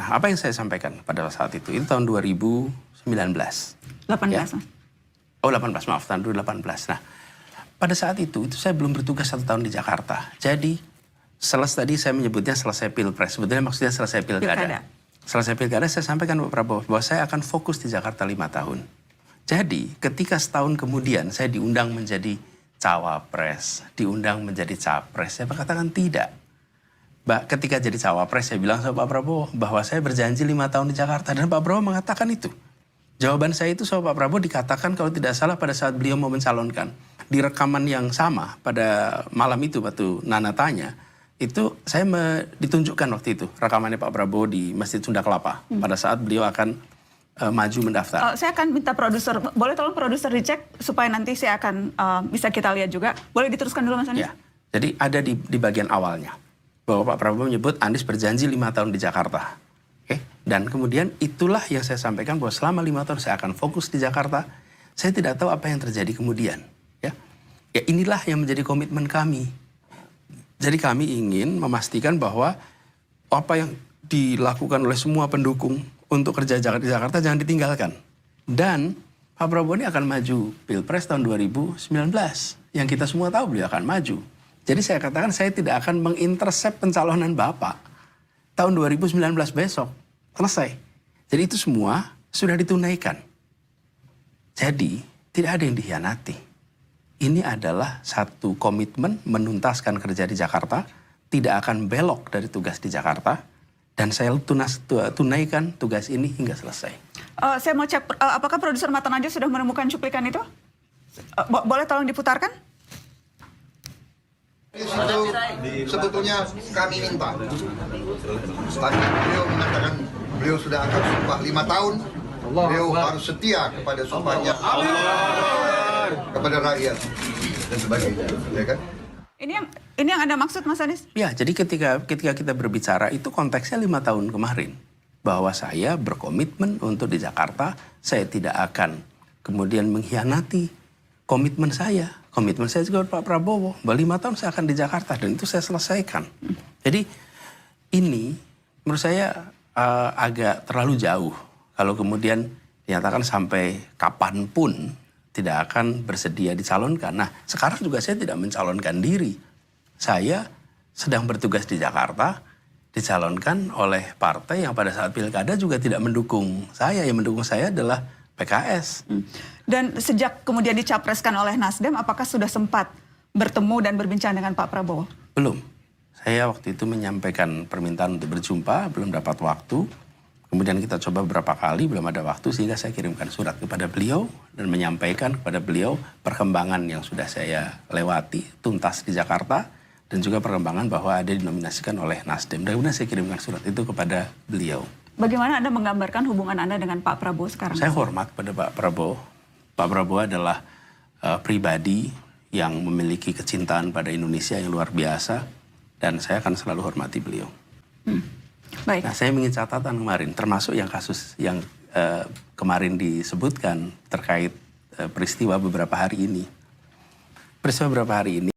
Nah, apa yang saya sampaikan pada saat itu tahun 2019. 18, ya. Mas. Oh, 18, maaf, tahun 2018. Nah, pada saat itu saya belum bertugas 1 tahun di Jakarta. Jadi, tadi saya menyebutnya selesai pilpres. Sebetulnya maksudnya selesai pilkada. Selesai pilkada, saya sampaikan Pak Prabowo bahwa saya akan fokus di Jakarta 5 tahun. Jadi, ketika setahun kemudian saya diundang menjadi cawapres, diundang menjadi capres, saya katakan tidak. Ketika jadi cawapres, saya bilang sama Pak Prabowo bahwa saya berjanji 5 tahun di Jakarta. Dan Pak Prabowo mengatakan itu. Jawaban saya itu sama Pak Prabowo dikatakan kalau tidak salah pada saat beliau mau mencalonkan. Di rekaman yang sama pada malam itu waktu Nana tanya, itu saya ditunjukkan waktu itu rekamannya Pak Prabowo di Masjid Sunda Kelapa pada saat beliau akan maju mendaftar. Saya akan minta produser, boleh tolong produser dicek supaya nanti saya akan bisa kita lihat juga. Boleh diteruskan dulu Mas Anies? Ya, jadi ada di bagian awalnya bahwa Pak Prabowo menyebut Anies berjanji 5 tahun di Jakarta. Dan kemudian itulah yang saya sampaikan bahwa selama 5 tahun saya akan fokus di Jakarta. Saya tidak tahu apa yang terjadi kemudian. Ya inilah yang menjadi komitmen kami. Jadi kami ingin memastikan bahwa apa yang dilakukan oleh semua pendukung untuk kerja di Jakarta jangan ditinggalkan. Dan Pak Prabowo ini akan maju Pilpres tahun 2019. Yang kita semua tahu beliau akan maju. Jadi saya katakan saya tidak akan mengintersep pencalonan Bapak. Tahun 2019 besok. Selesai. Jadi itu semua sudah ditunaikan. Jadi tidak ada yang dikhianati. Ini adalah satu komitmen menuntaskan kerja di Jakarta, tidak akan belok dari tugas di Jakarta, dan saya tunaikan tugas ini hingga selesai. Saya mau cek, apakah produser Mata Najwa sudah menemukan cuplikan itu? Boleh tolong diputarkan? Itu sebetulnya kami minta. Tadi beliau mengatakan beliau sudah akan sumpah 5 tahun. Beliau harus setia kepada sumpahnya. Kepada rakyat dan sebagainya, ya kan? Ini yang Anda maksud, Mas Anies? Ya, jadi ketika kita berbicara itu konteksnya 5 tahun kemarin, bahwa saya berkomitmen untuk di Jakarta, saya tidak akan kemudian mengkhianati komitmen saya. Komitmen saya juga Pak Prabowo, bahwa 5 tahun saya akan di Jakarta dan itu saya selesaikan. Jadi ini menurut saya agak terlalu jauh kalau kemudian dinyatakan sampai kapanpun tidak akan bersedia dicalonkan. Nah, sekarang juga saya tidak mencalonkan diri. Saya sedang bertugas di Jakarta, dicalonkan oleh partai yang pada saat pilkada juga tidak mendukung saya. Yang mendukung saya adalah PKS. Dan sejak kemudian dicapreskan oleh Nasdem, apakah sudah sempat bertemu dan berbincang dengan Pak Prabowo? Belum. Saya waktu itu menyampaikan permintaan untuk berjumpa, belum dapat waktu. Kemudian kita coba beberapa kali, belum ada waktu, sehingga saya kirimkan surat kepada beliau dan menyampaikan kepada beliau perkembangan yang sudah saya lewati, tuntas di Jakarta, dan juga perkembangan bahwa ada dinominasikan oleh Nasdem. Dan kemudian saya kirimkan surat itu kepada beliau. Bagaimana Anda menggambarkan hubungan Anda dengan Pak Prabowo sekarang? Saya hormat pada Pak Prabowo. Pak Prabowo adalah pribadi yang memiliki kecintaan pada Indonesia yang luar biasa, dan saya akan selalu hormati beliau. Baik. Nah, saya ingin catatan kemarin, termasuk yang kasus yang kemarin disebutkan terkait peristiwa beberapa hari ini. Peristiwa beberapa hari ini